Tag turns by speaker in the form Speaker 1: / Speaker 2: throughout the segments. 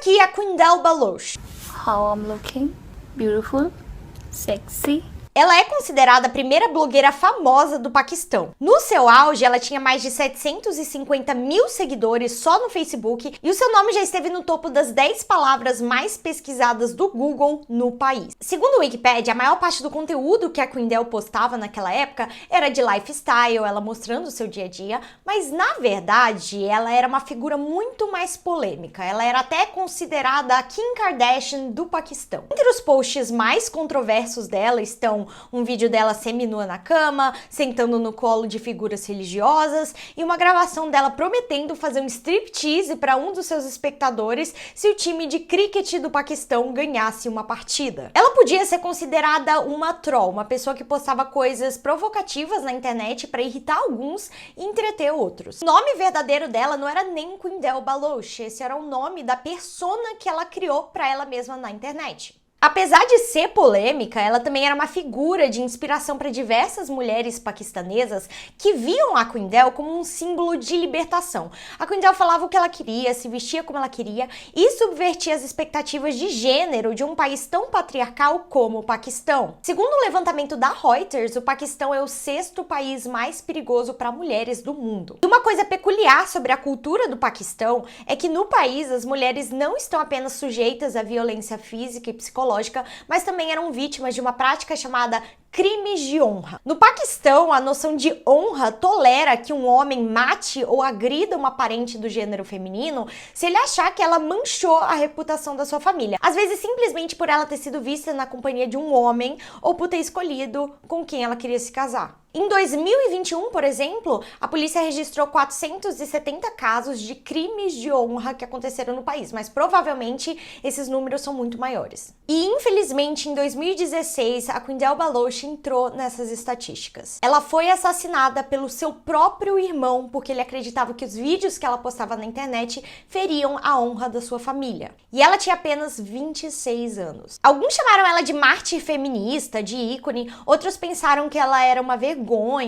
Speaker 1: aqui a Qindel Baloch.
Speaker 2: How I'm looking? Beautiful, sexy.
Speaker 1: Ela é considerada a primeira blogueira famosa do Paquistão. No seu auge, ela tinha mais de 750 mil seguidores só no Facebook e o seu nome já esteve no topo das 10 palavras mais pesquisadas do Google no país. Segundo o Wikipedia, a maior parte do conteúdo que a Qindel postava naquela época era de lifestyle, ela mostrando o seu dia a dia, mas na verdade ela era uma figura muito mais polêmica. Ela era até considerada a Kim Kardashian do Paquistão. Entre os posts mais controversos dela estão um vídeo dela seminua na cama, sentando no colo de figuras religiosas e uma gravação dela prometendo fazer um striptease para um dos seus espectadores se o time de cricket do Paquistão ganhasse uma partida. Ela podia ser considerada uma troll, uma pessoa que postava coisas provocativas na internet para irritar alguns e entreter outros. O nome verdadeiro dela não era nem Qindel Baloch, esse era o nome da persona que ela criou para ela mesma na internet. Apesar de ser polêmica, ela também era uma figura de inspiração para diversas mulheres paquistanesas que viam a Qindel como um símbolo de libertação. A Qindel falava o que ela queria, se vestia como ela queria e subvertia as expectativas de gênero de um país tão patriarcal como o Paquistão. Segundo o levantamento da Reuters, o Paquistão é o 6º país mais perigoso para mulheres do mundo. E uma coisa peculiar sobre a cultura do Paquistão é que no país as mulheres não estão apenas sujeitas à violência física e psicológica, mas também eram vítimas de uma prática chamada crimes de honra. No Paquistão, a noção de honra tolera que um homem mate ou agrida uma parente do gênero feminino se ele achar que ela manchou a reputação da sua família. Às vezes, simplesmente por ela ter sido vista na companhia de um homem ou por ter escolhido com quem ela queria se casar. Em 2021, por exemplo, a polícia registrou 470 casos de crimes de honra que aconteceram no país, mas provavelmente esses números são muito maiores. E infelizmente, em 2016, a Qindel Baloch entrou nessas estatísticas. Ela foi assassinada pelo seu próprio irmão porque ele acreditava que os vídeos que ela postava na internet feriam a honra da sua família. E ela tinha apenas 26 anos. Alguns chamaram ela de mártir feminista, de ícone, outros pensaram que ela era uma vergonha,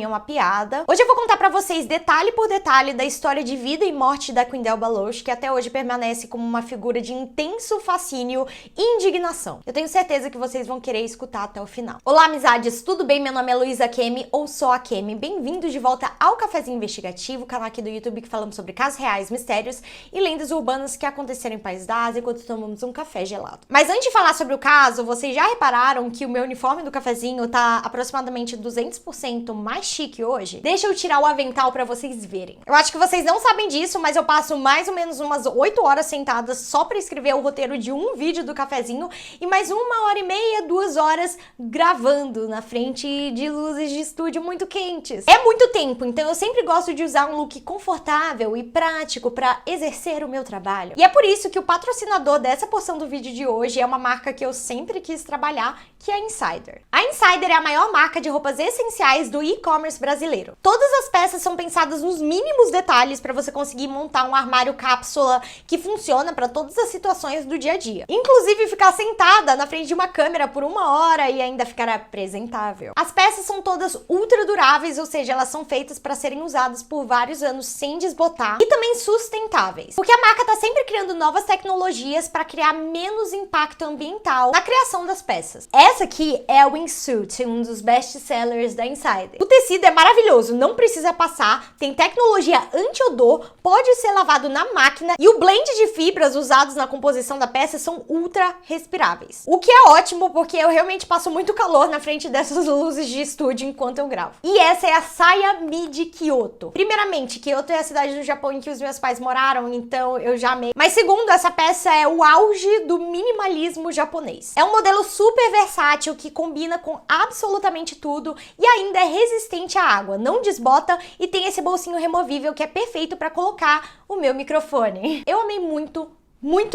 Speaker 1: uma piada. Hoje eu vou contar pra vocês detalhe por detalhe da história de vida e morte da Qindel Baloch, que até hoje permanece como uma figura de intenso fascínio e indignação. Eu tenho certeza que vocês vão querer escutar até o final. Olá, amizades, tudo bem? Meu nome é Luísa Kemi, ou só a Kemi. Bem-vindos de volta ao Cafezinho Investigativo, canal aqui do YouTube que falamos sobre casos reais, mistérios e lendas urbanas que aconteceram em países da Ásia enquanto tomamos um café gelado. Mas antes de falar sobre o caso, vocês já repararam que o meu uniforme do cafezinho tá aproximadamente 200% mais chique hoje? Deixa eu tirar o avental pra vocês verem. Eu acho que vocês não sabem disso, mas eu passo mais ou menos umas 8 horas sentadas só pra escrever o roteiro de um vídeo do cafezinho e mais 1h30, 2 horas gravando na frente de luzes de estúdio muito quentes. É muito tempo, então eu sempre gosto de usar um look confortável e prático pra exercer o meu trabalho. E é por isso que o patrocinador dessa porção do vídeo de hoje é uma marca que eu sempre quis trabalhar, que é a Insider. A Insider é a maior marca de roupas essenciais do e-commerce brasileiro. Todas as peças são pensadas nos mínimos detalhes para você conseguir montar um armário cápsula que funciona para todas as situações do dia a dia. Inclusive ficar sentada na frente de uma câmera por 1 hora e ainda ficar apresentável. As peças são todas ultra duráveis, ou seja, elas são feitas para serem usadas por vários anos sem desbotar e também sustentáveis. Porque a marca tá sempre criando novas tecnologias para criar menos impacto ambiental na criação das peças. Essa aqui é a Wingsuit, um dos best-sellers da Insider. O tecido é maravilhoso, não precisa passar, tem tecnologia anti-odor, pode ser lavado na máquina e o blend de fibras usados na composição da peça são ultra respiráveis. O que é ótimo porque eu realmente passo muito calor na frente dessas luzes de estúdio enquanto eu gravo. E essa é a saia midi Kyoto. Primeiramente, Kyoto é a cidade do Japão em que os meus pais moraram, então eu já amei. Mas segundo, essa peça é o auge do minimalismo japonês. É um modelo super versátil que combina com absolutamente tudo e ainda é resistente à água, não desbota e tem esse bolsinho removível que é perfeito para colocar o meu microfone. Eu amei muito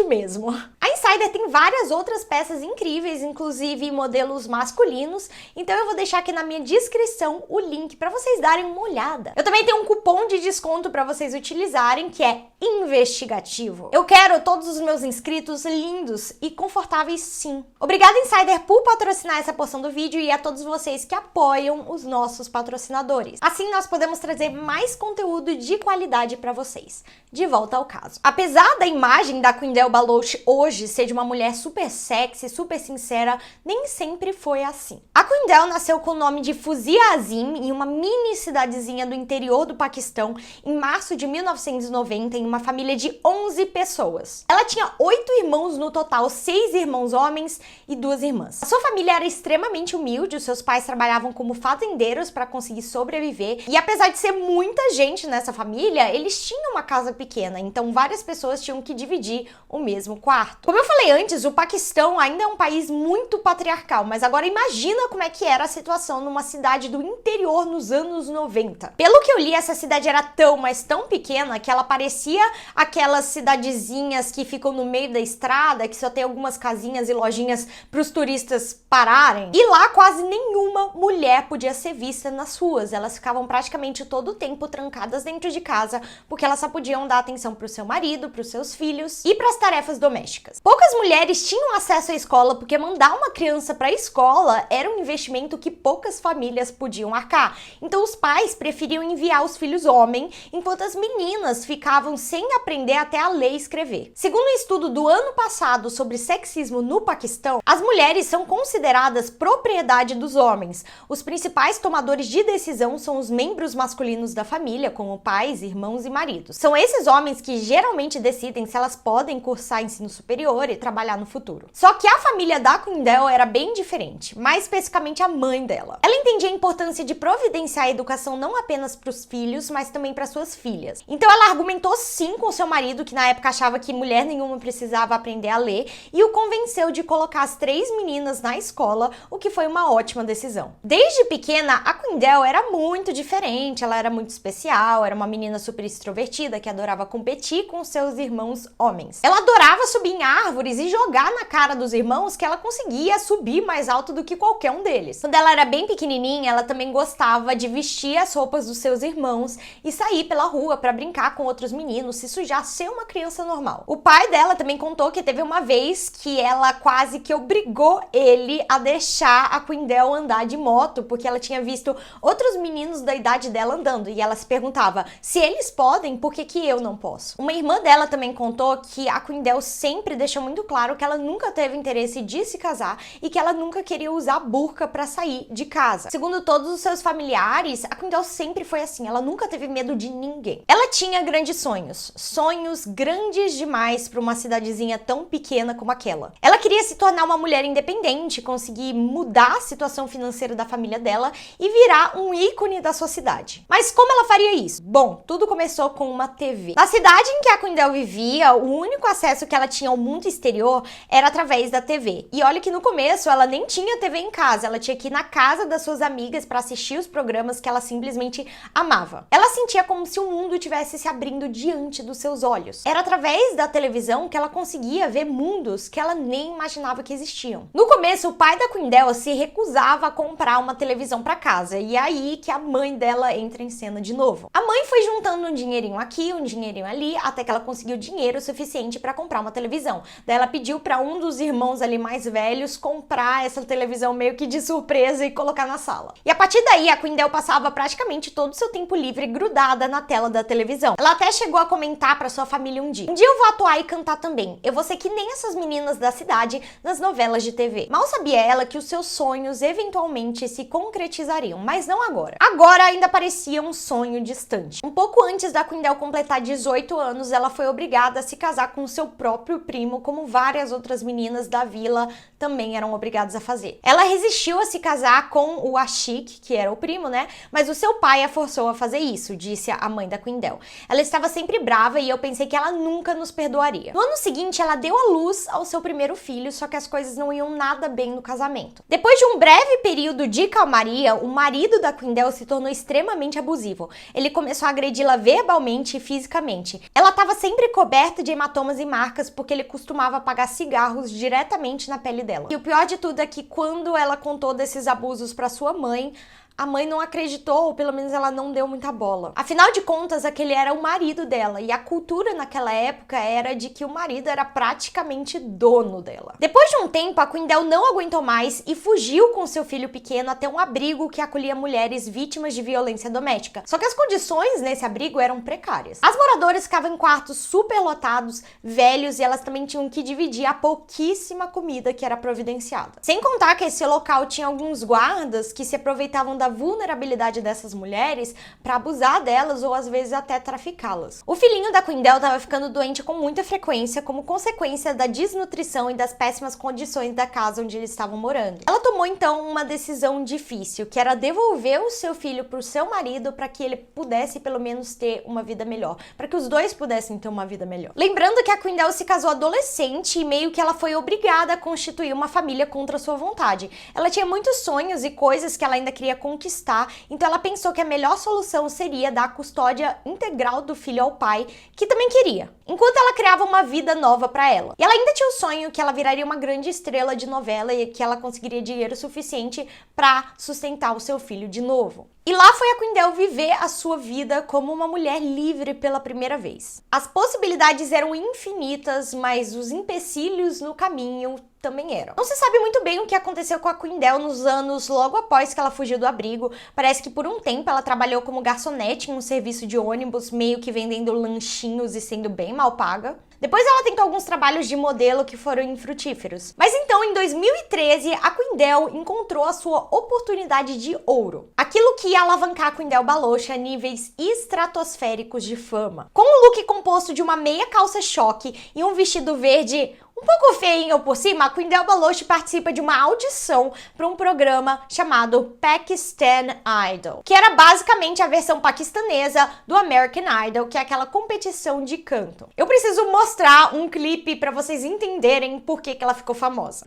Speaker 1: mesmo. A Insider tem várias outras peças incríveis, inclusive modelos masculinos, então eu vou deixar aqui na minha descrição o link para vocês darem uma olhada. Eu também tenho um cupom de desconto para vocês utilizarem, que é investigativo. Eu quero todos os meus inscritos lindos e confortáveis, sim. Obrigada, Insider, por patrocinar essa porção do vídeo e a todos vocês que apoiam os nossos patrocinadores. Assim nós podemos trazer mais conteúdo de qualidade para vocês. De volta ao caso. Apesar da imagem da Qyndell Baloch hoje ser de uma mulher super sexy, super sincera, nem sempre foi assim. A Qyndell nasceu com o nome de Fuzia Azim em uma mini cidadezinha do interior do Paquistão em março de 1990 em uma família de 11 pessoas. Ela tinha 8 irmãos no total, 6 irmãos homens e 2 irmãs. A sua família era extremamente humilde, os seus pais trabalhavam como fazendeiros para conseguir sobreviver e apesar de ser muita gente nessa família, eles tinham uma casa pequena, então várias pessoas tinham que dividir o mesmo quarto. Como eu falei antes, o Paquistão ainda é um país muito patriarcal, mas agora imagina como é que era a situação numa cidade do interior nos anos 90. Pelo que eu li, essa cidade era tão, mas tão pequena que ela parecia aquelas cidadezinhas que ficam no meio da estrada, que só tem algumas casinhas e lojinhas para os turistas pararem. E lá quase nenhuma mulher podia ser vista nas ruas. Elas ficavam praticamente todo o tempo trancadas dentro de casa, porque elas só podiam dar atenção para o seu marido, para os seus filhos e para as tarefas domésticas. Poucas mulheres tinham acesso à escola, porque mandar uma criança para a escola era um investimento que poucas famílias podiam arcar. Então os pais preferiam enviar os filhos homens, enquanto as meninas ficavam sem aprender até a ler e escrever. Segundo um estudo do ano passado sobre sexismo no Paquistão, as mulheres são consideradas propriedade dos homens. Os principais tomadores de decisão são os membros masculinos da família, como pais, irmãos e maridos. São esses homens que geralmente decidem se elas podem cursar ensino superior e trabalhar no futuro. Só que a família da Qyndell era bem diferente, mais especificamente a mãe dela. Ela entendia a importância de providenciar a educação não apenas para os filhos, mas também para suas filhas. Então ela argumentou sim com seu marido, que na época achava que mulher nenhuma precisava aprender a ler, e o convenceu de colocar as 3 meninas na escola, o que foi uma ótima decisão. Desde pequena, a Qyndell era muito diferente, ela era muito especial, era uma menina super extrovertida que adorava competir com seus irmãos homens. Ela adorava subir em árvores e jogar na cara dos irmãos que ela conseguia subir mais alto do que qualquer um deles. Quando ela era bem pequenininha, ela também gostava de vestir as roupas dos seus irmãos e sair pela rua para brincar com outros meninos, se sujar, ser uma criança normal. O pai dela também contou que teve uma vez que ela quase que obrigou ele a deixar a Qyndell andar de moto, porque ela tinha visto outros meninos da idade dela andando e ela se perguntava, se eles podem, por que que eu não posso? Uma irmã dela também contou que a Qyndell sempre deixou muito claro que ela nunca teve interesse de se casar e que ela nunca queria usar burca para sair de casa. Segundo todos os seus familiares, a Qyndell sempre foi assim, ela nunca teve medo de ninguém. Ela tinha grandes sonhos, sonhos grandes demais para uma cidadezinha tão pequena como aquela. Ela queria se tornar uma mulher independente, conseguir mudar a situação financeira da família dela e virar um ícone da sua cidade. Mas como ela faria isso? Bom, tudo começou com uma TV. Na cidade em que a Qyndell vivia, o único acesso que ela tinha ao mundo exterior era através da TV. E olha que no começo ela nem tinha TV em casa, ela tinha que ir na casa das suas amigas para assistir os programas que ela simplesmente amava. Ela sentia como se o mundo tivesse se abrindo diante dos seus olhos. Era através da televisão que ela conseguia ver mundos que ela nem imaginava que existiam. No começo, o pai da Qyndell se recusava a comprar uma televisão para casa, e é aí que a mãe dela entra em cena de novo. A mãe foi juntando um dinheirinho aqui, um dinheirinho ali, até que ela conseguiu dinheiro suficiente para comprar uma televisão. Daí ela pediu para um dos irmãos ali mais velhos comprar essa televisão meio que de surpresa e colocar na sala. E a partir daí, a Qyndell passava praticamente todo o seu tempo livre grudada na tela da televisão. Ela até chegou a comentar para sua família um dia eu vou atuar e cantar também. Eu vou ser que nem essas meninas da cidade nas novelas de TV. Mal sabia ela que os seus sonhos eventualmente se concretizariam, mas não agora. Agora ainda parecia um sonho distante. Um pouco antes da Qyndell completar 18 anos, ela foi obrigada a se casar com seu próprio primo, como várias outras meninas da vila também eram obrigadas a fazer. Ela resistiu a se casar com o Ashik, que era o primo, né? Mas o seu pai a forçou a fazer isso, disse a mãe da Qyndell. Ela estava sempre brava e eu pensei que ela nunca nos perdoaria. No ano seguinte, ela deu à luz ao seu primeiro filho, só que as coisas não iam nada bem no casamento. Depois de um breve período de calmaria, o marido da Qyndell se tornou extremamente abusivo. Ele começou a agredi-la verbalmente e fisicamente. Ela estava sempre coberta de hematomas e marcas porque ele costumava costumava apagar cigarros diretamente na pele dela. E o pior de tudo é que quando ela contou desses abusos para sua mãe, a mãe não acreditou, ou pelo menos ela não deu muita bola. Afinal de contas, aquele era o marido dela, e a cultura naquela época era de que o marido era praticamente dono dela. Depois de um tempo, a Quindel não aguentou mais e fugiu com seu filho pequeno até um abrigo que acolhia mulheres vítimas de violência doméstica. Só que as condições nesse abrigo eram precárias. As moradoras ficavam em quartos superlotados, velhos, e elas também tinham que dividir a pouquíssima comida que era providenciada. Sem contar que esse local tinha alguns guardas que se aproveitavam da vulnerabilidade dessas mulheres para abusar delas ou às vezes até traficá-las. O filhinho da Quindel estava ficando doente com muita frequência como consequência da desnutrição e das péssimas condições da casa onde eles estavam morando. Ela tomou então uma decisão difícil, que era devolver o seu filho para o seu marido para que ele pudesse pelo menos ter uma vida melhor, para que os dois pudessem ter uma vida melhor. Lembrando que a Quindel se casou adolescente e meio que ela foi obrigada a constituir uma família contra sua vontade. Ela tinha muitos sonhos e coisas que ela ainda queria conquistar, então ela pensou que a melhor solução seria dar a custódia integral do filho ao pai, que também queria, enquanto ela criava uma vida nova para ela. E ela ainda tinha o sonho que ela viraria uma grande estrela de novela e que ela conseguiria dinheiro suficiente para sustentar o seu filho de novo. E lá foi a Quindel viver a sua vida como uma mulher livre pela primeira vez. As possibilidades eram infinitas, mas os empecilhos no caminho também eram. Não se sabe muito bem o que aconteceu com a Quindel nos anos logo após que ela fugiu do abrigo. Parece que por um tempo ela trabalhou como garçonete em um serviço de ônibus, meio que vendendo lanchinhos e sendo bem mal paga. Depois ela tentou alguns trabalhos de modelo que foram infrutíferos. Mas então, em 2013, a Quindel encontrou a sua oportunidade de ouro. Aquilo que ia alavancar a Quindel Baloche a níveis estratosféricos de fama. Com um look composto de uma meia calça choque e um vestido verde um pouco feinho por cima, a Quindel Baloche participa de uma audição para um programa chamado Pakistan Idol, que era basicamente a versão paquistanesa do American Idol, que é aquela competição de canto. Eu preciso mostrar um clipe para vocês entenderem por que ela ficou famosa.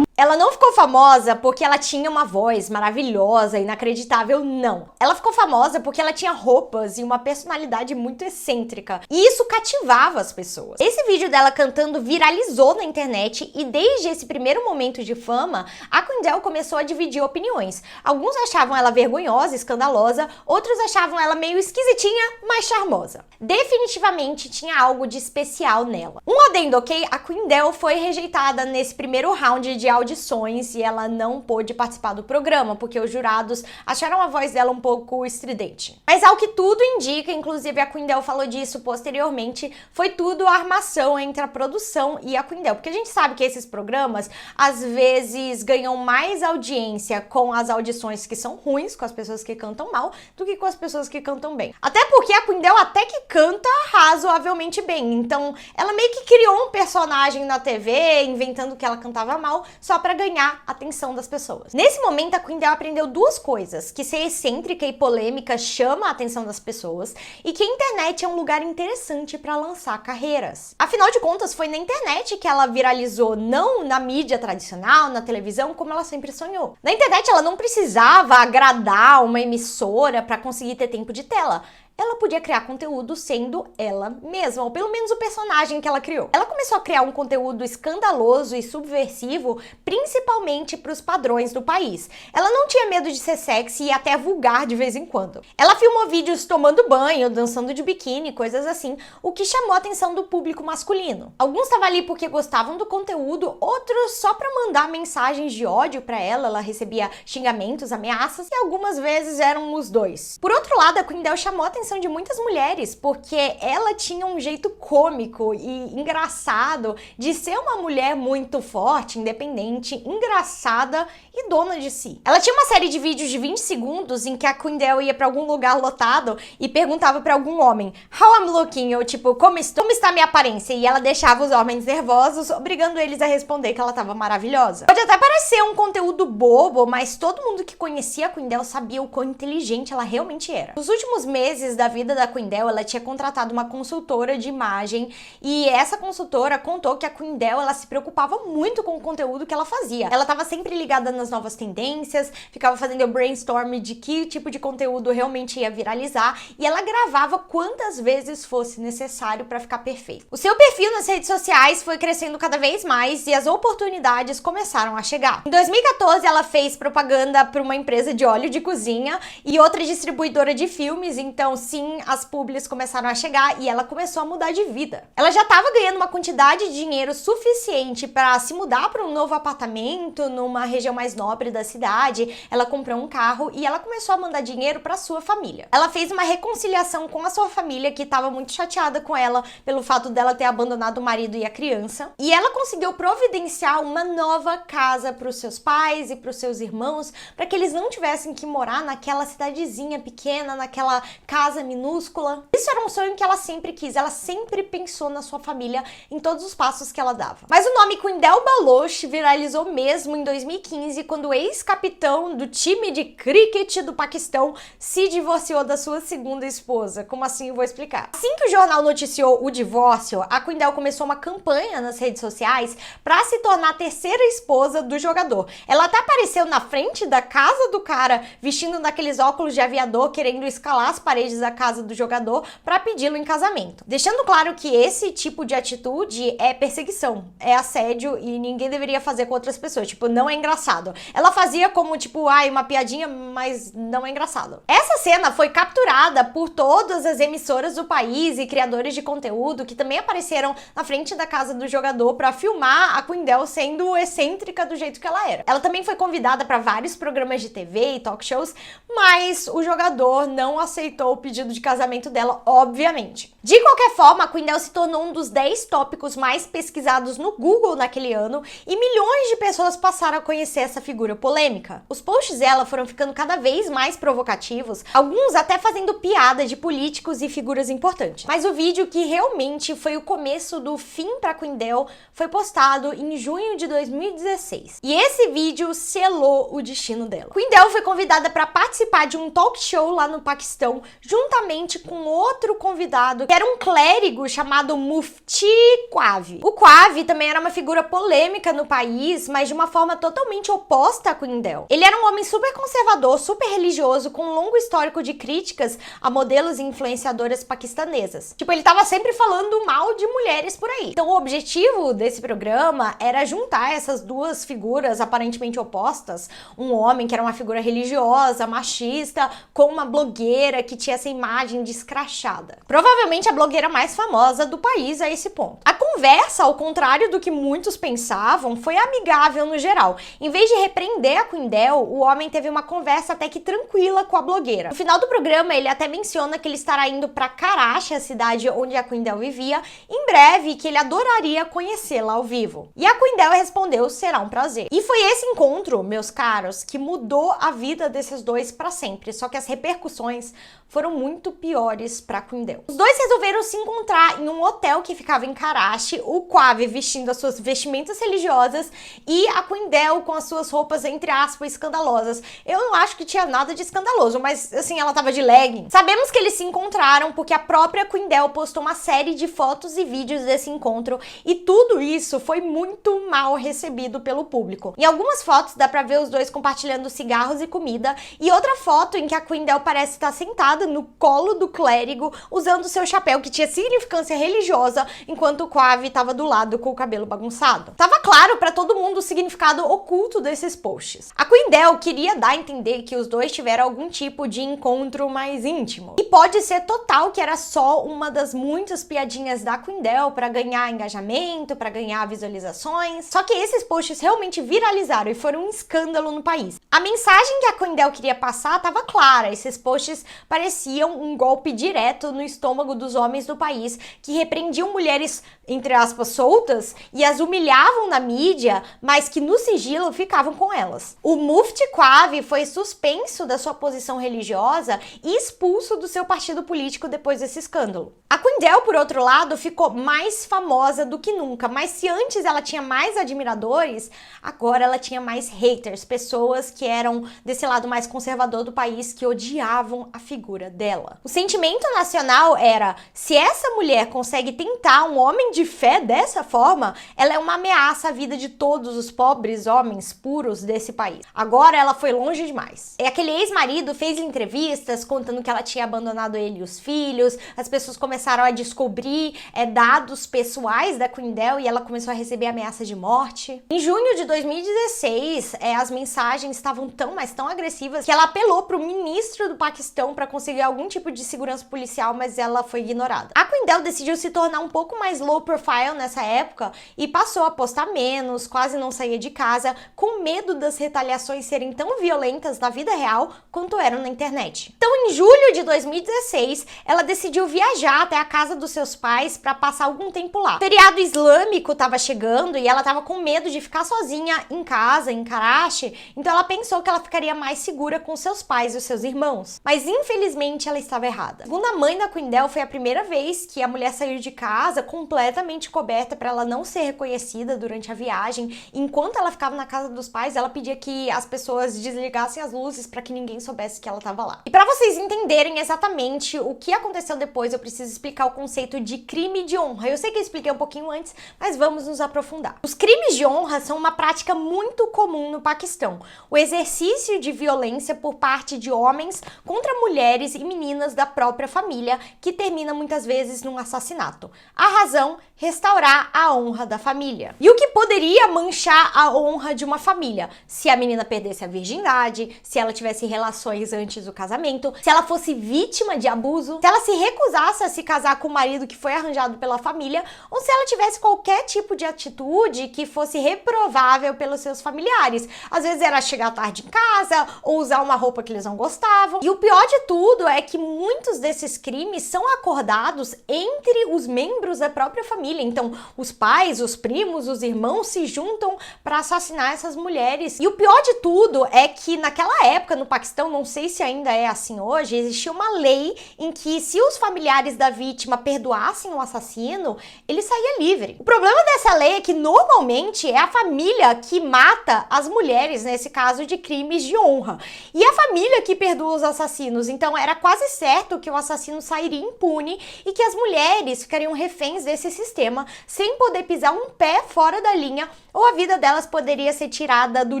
Speaker 1: Ela não ficou famosa porque ela tinha uma voz maravilhosa, inacreditável, não. Ela ficou famosa porque ela tinha roupas e uma personalidade muito excêntrica. E isso cativava as pessoas. Esse vídeo dela cantando viralizou na internet e desde esse primeiro momento de fama, a Quindel começou a dividir opiniões. Alguns achavam ela vergonhosa, escandalosa, outros achavam ela meio esquisitinha, mas charmosa. Definitivamente tinha algo de especial nela. Um adendo, ok? A Quindel foi rejeitada nesse primeiro round de audições e ela não pôde participar do programa, porque os jurados acharam a voz dela um pouco estridente. Mas ao que tudo indica, inclusive a Quindel falou disso posteriormente, foi tudo armação entre a produção e a Quindel, porque a gente sabe que esses programas às vezes ganham mais audiência com as audições que são ruins, com as pessoas que cantam mal, do que com as pessoas que cantam bem. Até porque a Quindel até que canta razoavelmente bem, então ela meio que criou um personagem na TV, inventando que ela cantava mal, só para ganhar a atenção das pessoas. Nesse momento, a Quindel aprendeu duas coisas: que ser excêntrica e polêmica chama a atenção das pessoas e que a internet é um lugar interessante para lançar carreiras. Afinal de contas, foi na internet que ela viralizou, não na mídia tradicional, na televisão, como ela sempre sonhou. Na internet, ela não precisava agradar uma emissora para conseguir ter tempo de tela. Ela podia criar conteúdo sendo ela mesma, ou pelo menos o personagem que ela criou. Ela começou a criar um conteúdo escandaloso e subversivo, principalmente para os padrões do país. Ela não tinha medo de ser sexy e até vulgar de vez em quando. Ela filmou vídeos tomando banho, dançando de biquíni, coisas assim, o que chamou a atenção do público masculino. Alguns estavam ali porque gostavam do conteúdo, outros só para mandar mensagens de ódio para ela. Ela recebia xingamentos, ameaças, e algumas vezes eram os dois. Por outro lado, a Quindel chamou a atenção de muitas mulheres, porque ela tinha um jeito cômico e engraçado de ser uma mulher muito forte, independente, engraçada e dona de si. Ela tinha uma série de vídeos de 20 segundos em que a Quindel ia pra algum lugar lotado e perguntava pra algum homem: "How I'm looking?" ou tipo, como está minha aparência? E ela deixava os homens nervosos, obrigando eles a responder que ela tava maravilhosa. Pode até parecer um conteúdo bobo, mas todo mundo que conhecia a Quindel sabia o quão inteligente ela realmente era. Nos últimos meses meses da vida da Quindel, ela tinha contratado uma consultora de imagem e essa consultora contou que a Quindel, ela se preocupava muito com o conteúdo que ela fazia. Ela estava sempre ligada nas novas tendências, ficava fazendo o brainstorm de que tipo de conteúdo realmente ia viralizar e ela gravava quantas vezes fosse necessário para ficar perfeito. O seu perfil nas redes sociais foi crescendo cada vez mais e as oportunidades começaram a chegar. Em 2014, ela fez propaganda para uma empresa de óleo de cozinha e outra distribuidora de filmes, então sim, as publis começaram a chegar e ela começou a mudar de vida. Ela já estava ganhando uma quantidade de dinheiro suficiente para se mudar para um novo apartamento numa região mais nobre da cidade, ela comprou um carro e ela começou a mandar dinheiro para sua família. Ela fez uma reconciliação com a sua família, que estava muito chateada com ela pelo fato dela ter abandonado o marido e a criança, e ela conseguiu providenciar uma nova casa para os seus pais e para os seus irmãos, para que eles não tivessem que morar naquela cidadezinha pequena, naquela casa minúscula. Isso era um sonho que ela sempre quis, ela sempre pensou na sua família em todos os passos que ela dava. Mas o nome Quindel Baloch viralizou mesmo em 2015, quando o ex-capitão do time de cricket do Paquistão se divorciou da sua segunda esposa. Como assim? Eu vou explicar. Assim que o jornal noticiou o divórcio, a Quindel começou uma campanha nas redes sociais para se tornar a terceira esposa do jogador. Ela até apareceu na frente da casa do cara, vestindo daqueles óculos de aviador, querendo escalar as paredes da casa do jogador para pedi-lo em casamento. Deixando claro que esse tipo de atitude é perseguição, é assédio e ninguém deveria fazer com outras pessoas. Tipo, não é engraçado. Ela fazia como, tipo, uma piadinha, mas não é engraçado. Essa cena foi capturada por todas as emissoras do país e criadores de conteúdo que também apareceram na frente da casa do jogador para filmar a Quindel sendo excêntrica do jeito que ela era. Ela também foi convidada para vários programas de TV e talk shows, mas o jogador não aceitou o pedido de casamento dela, obviamente. De qualquer forma, a Quindel se tornou um dos 10 tópicos mais pesquisados no Google naquele ano e milhões de pessoas passaram a conhecer essa figura polêmica. Os posts dela foram ficando cada vez mais provocativos, alguns até fazendo piada de políticos e figuras importantes. Mas o vídeo que realmente foi o começo do fim para Quindel foi postado em junho de 2016. E esse vídeo selou o destino dela. Quindel foi convidada para participar de um talk show lá no Paquistão, juntamente com outro convidado, que era um clérigo chamado Mufti Quadri. O Quadri também era uma figura polêmica no país, mas de uma forma totalmente oposta a Quindel. Ele era um homem super conservador, super religioso, com um longo histórico de críticas a modelos e influenciadoras paquistanesas. Tipo, ele tava sempre falando mal de mulheres por aí. Então o objetivo desse programa era juntar essas duas figuras aparentemente opostas, um homem que era uma figura religiosa, machista, com uma blogueira que tinha essa imagem de escrachada. Provavelmente a blogueira mais famosa do país a esse ponto. A conversa, ao contrário do que muitos pensavam, foi amigável no geral. Em vez de repreender a Quindel, o homem teve uma conversa até que tranquila com a blogueira. No final do programa, ele até menciona que ele estará indo para Karachi, a cidade onde a Quindel vivia, em breve, que ele adoraria conhecê-la ao vivo. E a Quindel respondeu: será um prazer. E foi esse encontro, meus caros, que mudou a vida desses dois para sempre. Só que as repercussões foram muito piores para Quindel. Os dois resolveram se encontrar em um hotel que ficava em Karachi, o Quadri vestindo as suas vestimentas religiosas e a Quindel com as suas roupas, entre aspas, escandalosas. Eu não acho que tinha nada de escandaloso, mas assim, ela tava de legging. Sabemos que eles se encontraram porque a própria Quindel postou uma série de fotos e vídeos desse encontro e tudo isso foi muito mal recebido pelo público. Em algumas fotos dá pra ver os dois compartilhando cigarros e comida e outra foto em que a Quindel parece estar sentada no colo do clérigo usando seu chapéu que tinha significância religiosa, enquanto o Quadri estava do lado com o cabelo bagunçado. Tava claro pra todo mundo o significado oculto desses posts. A Quindel queria dar a entender que os dois tiveram algum tipo de encontro mais íntimo. E pode ser total que era só uma das muitas piadinhas da Quindel para ganhar engajamento, para ganhar visualizações. Só que esses posts realmente viralizaram e foram um escândalo no país. A mensagem que a Quindel queria passar estava clara. Esses posts pareciam um golpe direto no estômago dos homens do país que repreendiam mulheres, entre aspas, soltas e as humilhavam na mídia, mas que no sigilo ficavam com elas. O Mufti Quadri foi suspenso da sua posição religiosa e expulso do seu partido político depois desse escândalo. A A Quindel, por outro lado, ficou mais famosa do que nunca, mas se antes ela tinha mais admiradores, agora ela tinha mais haters, pessoas que eram desse lado mais conservador do país, que odiavam a figura dela. O sentimento nacional era: se essa mulher consegue tentar um homem de fé dessa forma, ela é uma ameaça à vida de todos os pobres homens puros desse país. Agora ela foi longe demais. E aquele ex-marido fez entrevistas contando que ela tinha abandonado ele e os filhos, as pessoas começaram a descobrir dados pessoais da Quindel e ela começou a receber ameaças de morte. Em junho de 2016, as mensagens estavam tão agressivas que ela apelou para o ministro do Paquistão para conseguir algum tipo de segurança policial, mas ela foi ignorada. A Quindel decidiu se tornar um pouco mais low profile nessa época e passou a postar menos, quase não saía de casa, com medo das retaliações serem tão violentas na vida real quanto eram na internet. Então, em julho de 2016, ela decidiu viajar até a casa dos seus pais para passar algum tempo lá. O feriado islâmico estava chegando e ela estava com medo de ficar sozinha em casa, em Karachi, então ela pensou que ela ficaria mais segura com seus pais e os seus irmãos. Mas infelizmente ela estava errada. Segundo a mãe da Quindel, foi a primeira vez que a mulher saiu de casa completamente coberta para ela não ser reconhecida durante a viagem. Enquanto ela ficava na casa dos pais, ela pedia que as pessoas desligassem as luzes para que ninguém soubesse que ela estava lá. E para vocês entenderem exatamente o que aconteceu depois, eu preciso explicar o conceito de crime de honra. Eu sei que eu expliquei um pouquinho antes, mas vamos nos aprofundar. Os crimes de honra são uma prática muito comum no Paquistão. O exercício de violência por parte de homens contra mulheres e meninas da própria família, que termina muitas vezes num assassinato. A razão: restaurar a honra da família. E o que poderia manchar a honra de uma família? Se a menina perdesse a virgindade, se ela tivesse relações antes do casamento, se ela fosse vítima de abuso, se ela se recusasse a se casar com o marido que foi arranjado pela família, ou se ela tivesse qualquer tipo de atitude que fosse reprovável pelos seus familiares. Às vezes era chegar tarde em casa, ou usar uma roupa que eles não gostavam. E o pior de tudo é que muitos desses crimes são acordados entre os membros da própria família. Então, os pais, os primos, os irmãos se juntam para assassinar essas mulheres. E o pior de tudo é que naquela época no Paquistão, não sei se ainda é assim hoje, existia uma lei em que se os familiares da vítima perdoassem o assassino, ele saía livre. O problema dessa lei é que normalmente é a família que mata as mulheres, nesse caso de crimes de honra, e a família que perdoa os assassinos. Então era quase certo que o assassino sairia impune e que as mulheres ficariam reféns desse sistema, sem poder pisar um pé fora da linha, ou a vida delas poderia ser tirada do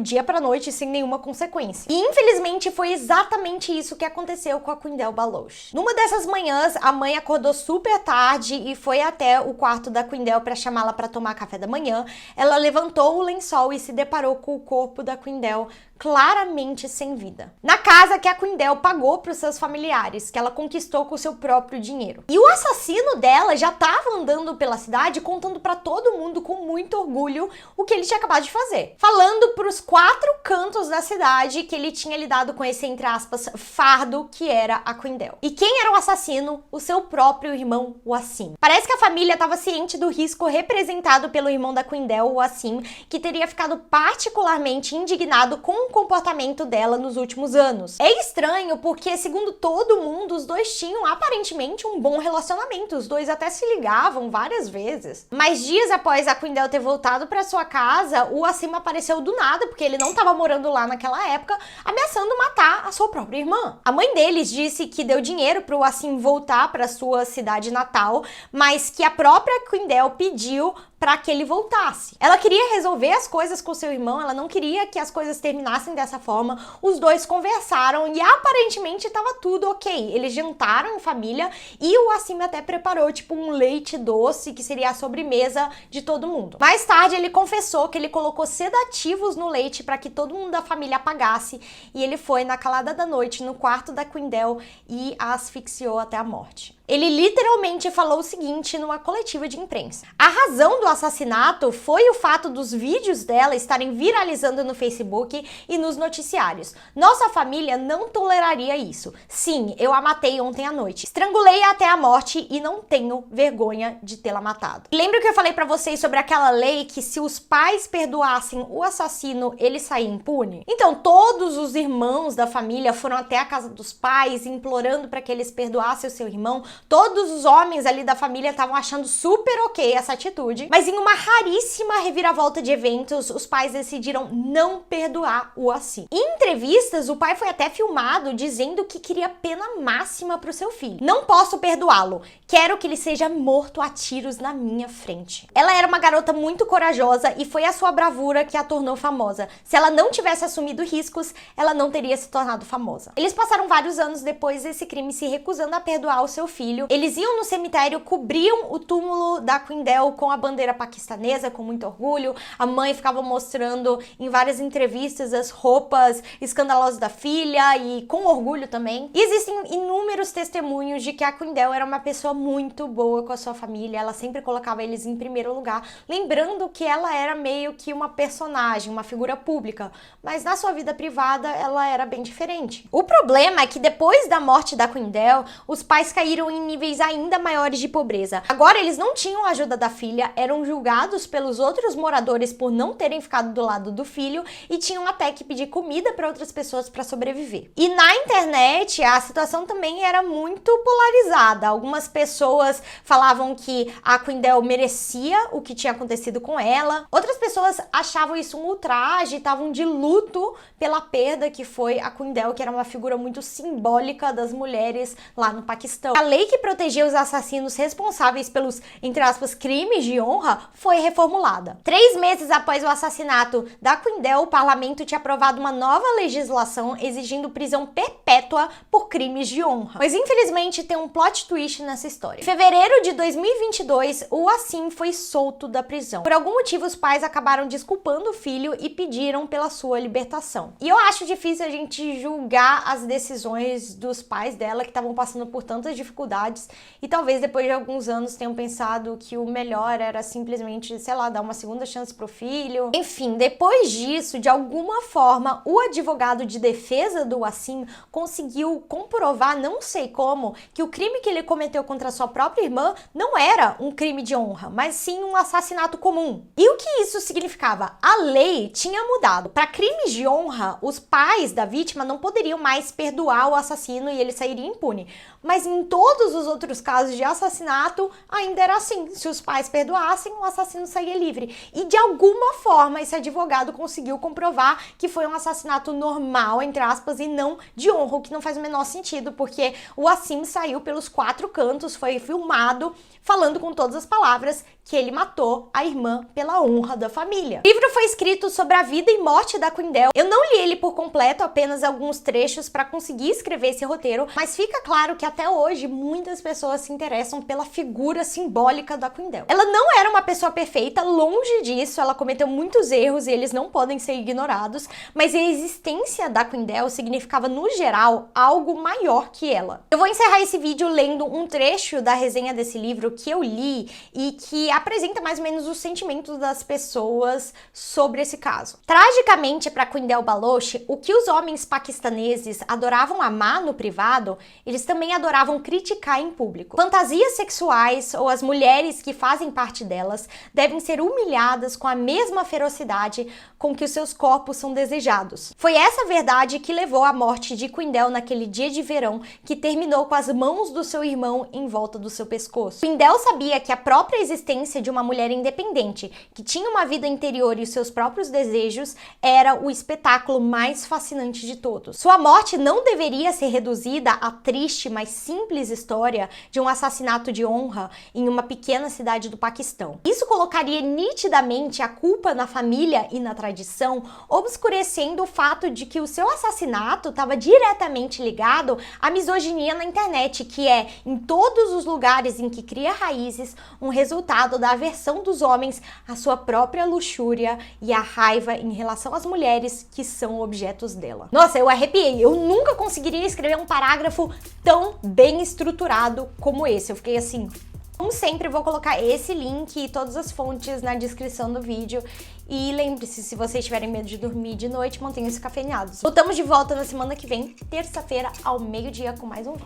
Speaker 1: dia para noite sem nenhuma consequência. E infelizmente foi exatamente isso que aconteceu com a Quindel Baloch. Numa dessas manhãs, a mãe acordou super tarde e foi até o quarto da Quindel para chamá-la para tomar café da manhã. Ela levantou o lençol e se deparou com o corpo da Quindel claramente sem vida, na casa que a Quindel pagou para os seus familiares, que ela conquistou com seu próprio dinheiro. E o assassino dela já estava andando pela cidade contando para todo mundo com muito orgulho o que ele tinha acabado de fazer, falando para os 4 cantos da cidade que ele tinha lidado com esse, entre aspas, fardo que era a Quindel. E quem era o assassino? O seu próprio irmão, o Wassim. Parece que a família estava ciente do risco representado pelo irmão da Quindel, o Wassim, que teria ficado particularmente indignado com o comportamento dela nos últimos anos. É estranho porque, segundo todo mundo, os dois tinham aparentemente um bom relacionamento. Os dois até se ligavam várias vezes. Mas dias após a Quindel ter voltado para sua casa, o Wassim apareceu do nada, porque ele não estava morando lá naquela época, ameaçando matar a sua própria irmã. A mãe deles disse que deu dinheiro para o Wassim voltar para sua cidade natal, mas que a própria Quindel pediu para que ele voltasse. Ela queria resolver as coisas com seu irmão, ela não queria que as coisas terminassem dessa forma. Os dois conversaram e aparentemente estava tudo ok. Eles jantaram em família e o Wassim até preparou tipo um leite doce que seria a sobremesa de todo mundo. Mais tarde ele confessou que ele colocou sedativos no leite para que todo mundo da família apagasse e ele foi na calada da noite no quarto da Quindel e a asfixiou até a morte. Ele literalmente falou o seguinte numa coletiva de imprensa: a razão do assassinato foi o fato dos vídeos dela estarem viralizando no Facebook e nos noticiários. Nossa família não toleraria isso. Sim, eu a matei ontem à noite. Estrangulei-a até a morte e não tenho vergonha de tê-la matado. Lembra que eu falei pra vocês sobre aquela lei que se os pais perdoassem o assassino, ele saía impune? Então, todos os irmãos da família foram até a casa dos pais, implorando para que eles perdoassem o seu irmão. Todos os homens ali da família estavam achando super ok essa atitude, mas em uma raríssima reviravolta de eventos, os pais decidiram não perdoar o Wassim. Em entrevistas, o pai foi até filmado dizendo que queria pena máxima pro seu filho. Não posso perdoá-lo, quero que ele seja morto a tiros na minha frente. Ela era uma garota muito corajosa e foi a sua bravura que a tornou famosa. Se ela não tivesse assumido riscos, ela não teria se tornado famosa. Eles passaram vários anos depois desse crime se recusando a perdoar o seu filho. Eles iam no cemitério, cobriam o túmulo da Qindell com a bandeira paquistanesa, com muito orgulho. A mãe ficava mostrando em várias entrevistas as roupas escandalosas da filha e com orgulho também. E existem inúmeros testemunhos de que a Qindell era uma pessoa muito boa com a sua família. Ela sempre colocava eles em primeiro lugar, lembrando que ela era meio que uma personagem, uma figura pública, mas na sua vida privada ela era bem diferente. O problema é que depois da morte da Qindell, os pais caíram em níveis ainda maiores de pobreza. Agora eles não tinham a ajuda da filha, eram julgados pelos outros moradores por não terem ficado do lado do filho e tinham até que pedir comida para outras pessoas para sobreviver. E na internet a situação também era muito polarizada. Algumas pessoas falavam que a Qindell merecia o que tinha acontecido com ela. Outras pessoas achavam isso um ultraje, estavam de luto pela perda que foi a Qindell, que era uma figura muito simbólica das mulheres lá no Paquistão. A lei que protegia os assassinos responsáveis pelos, entre aspas, crimes de honra foi reformulada. 3 meses após o assassinato da Qindell, o parlamento tinha aprovado uma nova legislação exigindo prisão perpétua por crimes de honra. Mas infelizmente tem um plot twist nessa história. Em fevereiro de 2022, o Wassim foi solto da prisão. Por algum motivo, os pais acabaram desculpando o filho e pediram pela sua libertação. E eu acho difícil a gente julgar as decisões dos pais dela, que estavam passando por tantas dificuldades e talvez depois de alguns anos tenham pensado que o melhor era simplesmente, sei lá, dar uma segunda chance pro filho. Enfim, depois disso, de alguma forma, o advogado de defesa do Wassim conseguiu comprovar, não sei como, que o crime que ele cometeu contra sua própria irmã não era um crime de honra, mas sim um assassinato comum. E o que isso significava? A lei tinha mudado. Para crimes de honra, os pais da vítima não poderiam mais perdoar o assassino e ele sairia impune. Mas em todos os outros casos de assassinato, ainda era assim. Se os pais perdoassem, o assassino saía livre. E de alguma forma, esse advogado conseguiu comprovar que foi um assassinato normal, entre aspas, e não de honra, o que não faz o menor sentido, porque o Wassim saiu pelos 4 cantos, foi filmado, falando com todas as palavras que ele matou a irmã pela honra da família. O livro foi escrito sobre a vida e morte da Qindell. Eu não li ele por completo, apenas alguns trechos para conseguir escrever esse roteiro, mas fica claro que até hoje muitas pessoas se interessam pela figura simbólica da Qindell. Ela não era uma pessoa perfeita, longe disso, ela cometeu muitos erros e eles não podem ser ignorados, mas a existência da Qindell significava, no geral, algo maior que ela. Eu vou encerrar esse vídeo lendo um trecho da resenha desse livro que eu li e que apresenta mais ou menos os sentimentos das pessoas sobre esse caso. Tragicamente, para Qindell Baloch, o que os homens paquistaneses adoravam amar no privado, eles também adoravam criticar em público. Fantasias sexuais ou as mulheres que fazem parte delas devem ser humilhadas com a mesma ferocidade com que os seus corpos são desejados. Foi essa verdade que levou à morte de Qindell naquele dia de verão, que terminou com as mãos do seu irmão em volta do seu pescoço. Qindell sabia que a própria existência de uma mulher independente, que tinha uma vida interior e os seus próprios desejos, era o espetáculo mais fascinante de todos. Sua morte não deveria ser reduzida à triste, mas simples história de um assassinato de honra em uma pequena cidade do Paquistão. Isso colocaria nitidamente a culpa na família e na tradição, obscurecendo o fato de que o seu assassinato estava diretamente ligado à misoginia na internet, que é, em todos os lugares em que cria raízes, um resultado da aversão dos homens à sua própria luxúria e à raiva em relação às mulheres que são objetos dela. Nossa, eu arrepiei. Eu nunca conseguiria escrever um parágrafo tão bem estruturado como esse. Eu fiquei assim... Como sempre, vou colocar esse link e todas as fontes na descrição do vídeo. E lembre-se, se vocês tiverem medo de dormir de noite, mantenham-se cafeinados. Voltamos de volta na semana que vem, terça-feira, ao meio-dia, com mais um vídeo.